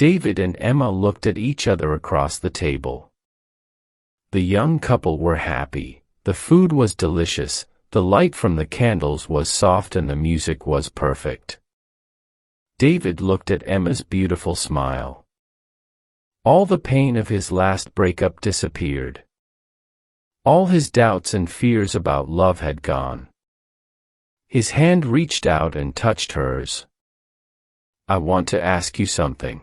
David and Emma looked at each other across the table. The young couple were happy, the food was delicious, the light from the candles was soft and the music was perfect. David looked at Emma's beautiful smile. All the pain of his last breakup disappeared. All his doubts and fears about love had gone. His hand reached out and touched hers. "I want to ask you something."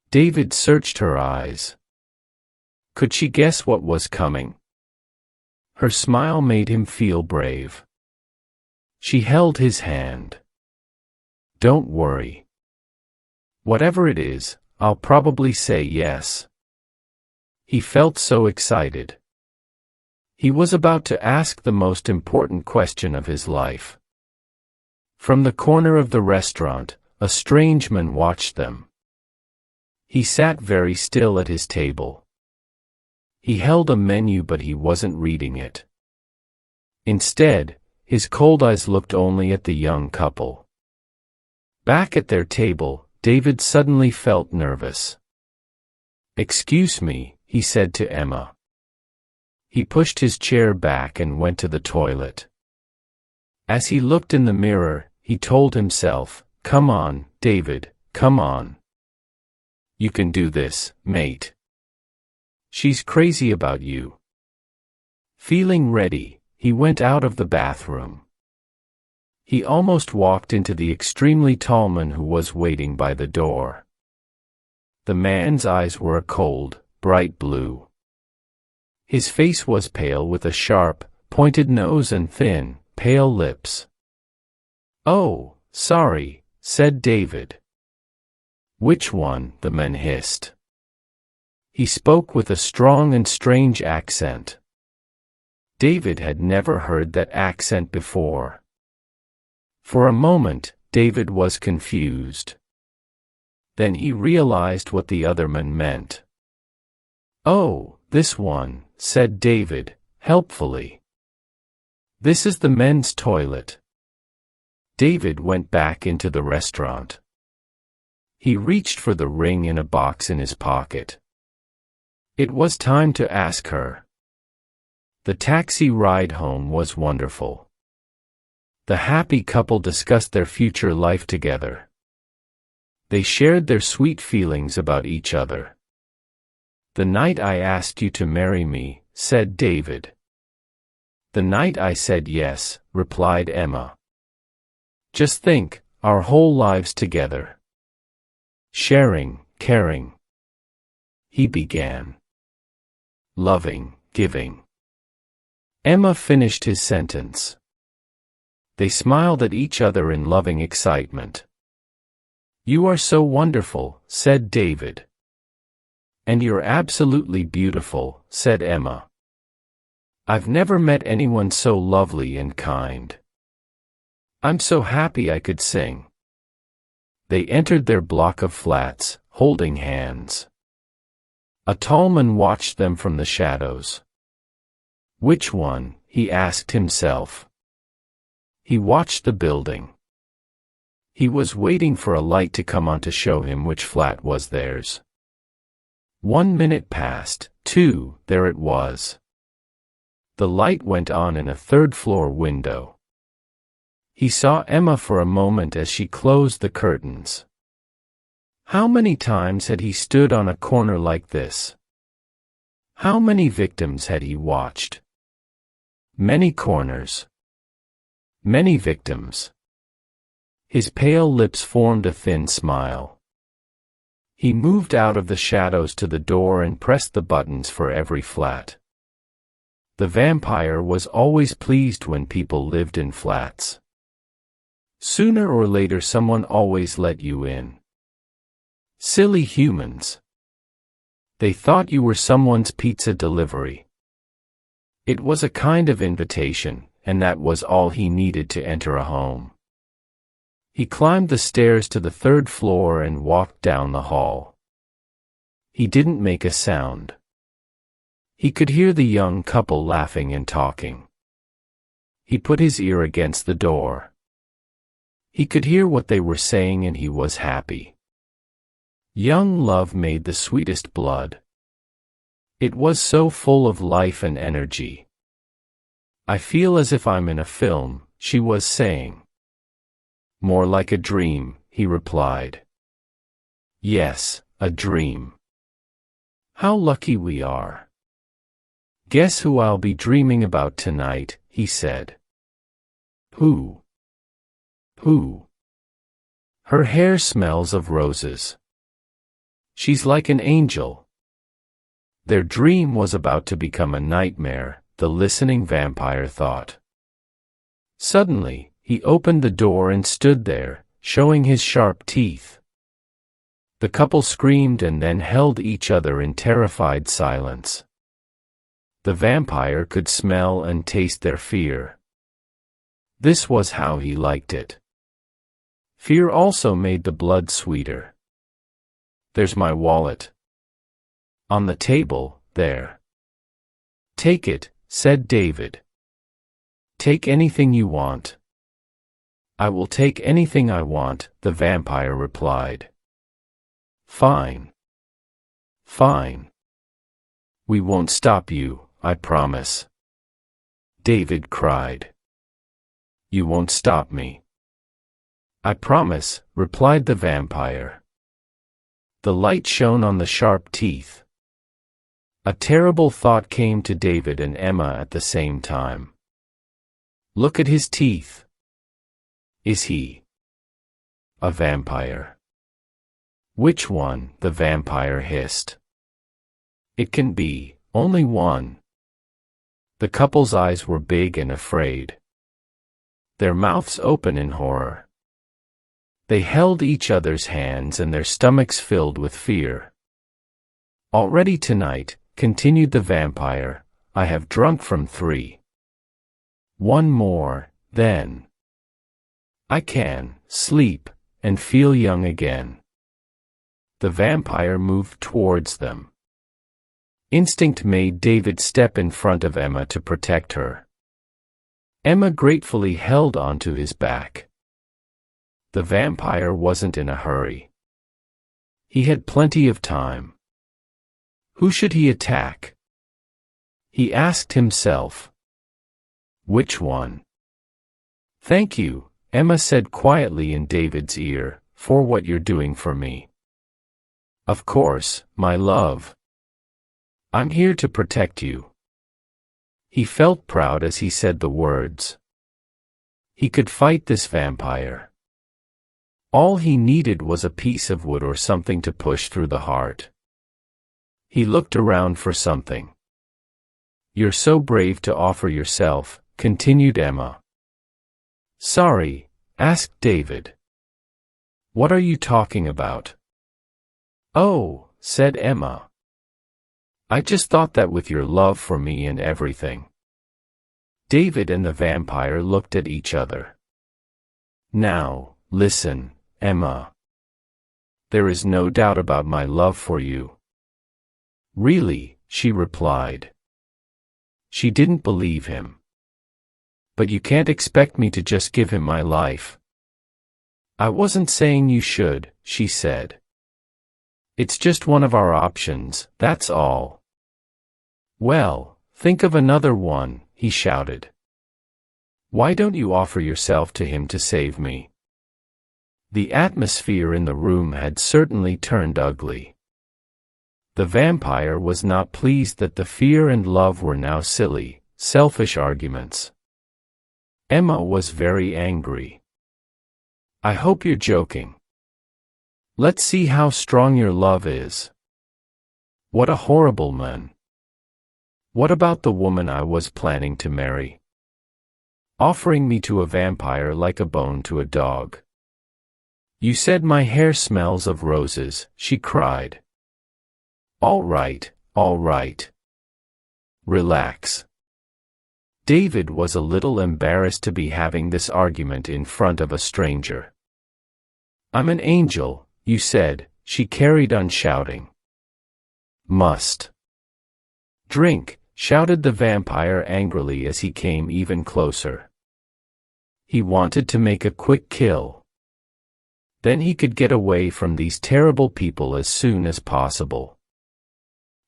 David searched her eyes. Could she guess what was coming? Her smile made him feel brave. She held his hand. "Don't worry. Whatever it is, I'll probably say yes." He felt so excited. He was about to ask the most important question of his life. From the corner of the restaurant, a strange man watched them. He sat very still at his table. He held a menu but he wasn't reading it. Instead, his cold eyes looked only at the young couple. Back at their table, David suddenly felt nervous. "Excuse me," he said to Emma. He pushed his chair back and went to the toilet. As he looked in the mirror, he told himself, "Come on, David, come on. You can do this, mate. She's crazy about you." Feeling ready, he went out of the bathroom. He almost walked into the extremely tall man who was waiting by the door. The man's eyes were a cold, bright blue. His face was pale with a sharp, pointed nose and thin, pale lips. "Oh, sorry," said David. "Which one?" the man hissed. He spoke with a strong and strange accent. David had never heard that accent before. For a moment, David was confused. Then he realized what the other man meant. "Oh, this one," said David, helpfully. "This is the men's toilet." David went back into the restaurant. He reached for the ring in a box in his pocket. It was time to ask her. The taxi ride home was wonderful. The happy couple discussed their future life together. They shared their sweet feelings about each other. "The night I asked you to marry me," said David. "The night I said yes," replied Emma. "Just think, our whole lives together. Sharing, caring." He began. "Loving, giving." Emma finished his sentence. They smiled at each other in loving excitement. "You are so wonderful," said David. "And you're absolutely beautiful," said Emma. "I've never met anyone so lovely and kind. I'm so happy I could sing." They entered their block of flats, holding hands. A tall man watched them from the shadows. "Which one?" he asked himself. He watched the building. He was waiting for a light to come on to show him which flat was theirs. 1 minute passed, 2, there it was. The light went on in a third-floor window. He saw Emma for a moment as she closed the curtains. How many times had he stood on a corner like this? How many victims had he watched? Many corners. Many victims. His pale lips formed a thin smile. He moved out of the shadows to the door and pressed the buttons for every flat. The vampire was always pleased when people lived in flats. Sooner or later someone always let you in. Silly humans. They thought you were someone's pizza delivery. It was a kind of invitation, and that was all he needed to enter a home. He climbed the stairs to the 3rd floor and walked down the hall. He didn't make a sound. He could hear the young couple laughing and talking. He put his ear against the door. He could hear what they were saying and he was happy. Young love made the sweetest blood. It was so full of life and energy. I feel as if I'm in a film, she was saying. More like a dream, he replied. Yes, a dream. How lucky we are. Guess who I'll be dreaming about tonight, he said. Who? Who? Her hair smells of roses. She's like an angel. Their dream was about to become a nightmare, the listening vampire thought. Suddenly, he opened the door and stood there, showing his sharp teeth. The couple screamed and then held each other in terrified silence. The vampire could smell and taste their fear. This was how he liked it. Fear also made the blood sweeter. There's my wallet. On the table, there. Take it, said David. Take anything you want. I will take anything I want, the vampire replied. Fine. Fine. We won't stop you, I promise. David cried. You won't stop me. I promise, replied the vampire. The light shone on the sharp teeth. A terrible thought came to David and Emma at the same time. Look at his teeth. Is he a vampire? Which one? The vampire hissed. It can be only one. The couple's eyes were big and afraid. Their mouths open in horror. They held each other's hands and their stomachs filled with fear. Already tonight, continued the vampire, I have drunk from 3. One more, then I can sleep and feel young again. The vampire moved towards them. Instinct made David step in front of Emma to protect her. Emma gratefully held onto his back. The vampire wasn't in a hurry. He had plenty of time. Who should he attack? He asked himself. Which one? Thank you, Emma said quietly in David's ear, for what you're doing for me. Of course, my love. I'm here to protect you. He felt proud as he said the words. He could fight this vampire. All he needed was a piece of wood or something to push through the heart. He looked around for something. You're so brave to offer yourself, continued Emma. Sorry, asked David. What are you talking about? Oh, said Emma. I just thought that with your love for me and everything. David and the vampire looked at each other. Now, listen, Emma. There is no doubt about my love for you. Really, she replied. She didn't believe him. But you can't expect me to just give him my life. I wasn't saying you should, she said. It's just one of our options, that's all. Well, think of another one, he shouted. Why don't you offer yourself to him to save me? The atmosphere in the room had certainly turned ugly. The vampire was not pleased that the fear and love were now silly, selfish arguments. Emma was very angry. I hope you're joking. Let's see how strong your love is. What a horrible man. What about the woman I was planning to marry? Offering me to a vampire like a bone to a dog. You said my hair smells of roses, she cried. All right, all right. Relax. David was a little embarrassed to be having this argument in front of a stranger. I'm an angel, you said, she carried on shouting. Must drink, shouted the vampire angrily as he came even closer. He wanted to make a quick kill. Then he could get away from these terrible people as soon as possible.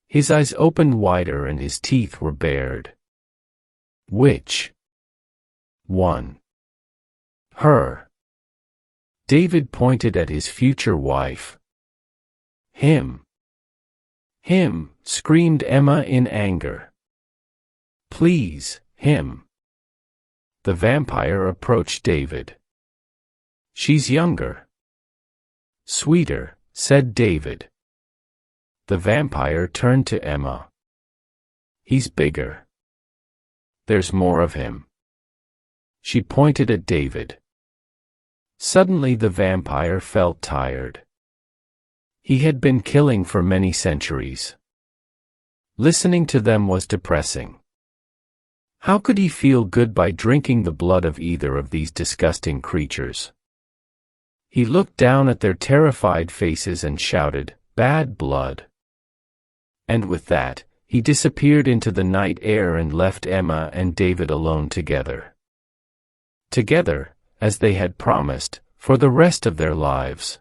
His eyes opened wider and his teeth were bared. Which one? Her. David pointed at his future wife. Him. Him, screamed Emma in anger. Please, him. The vampire approached David. She's younger. Sweeter, said David. The vampire turned to Emma. He's bigger. There's more of him. She pointed at David. Suddenly the vampire felt tired. He had been killing for many centuries. Listening to them was depressing. How could he feel good by drinking the blood of either of these disgusting creatures? He looked down at their terrified faces and shouted, "Bad blood!" And with that, he disappeared into the night air and left Emma and David alone together. Together, as they had promised, for the rest of their lives.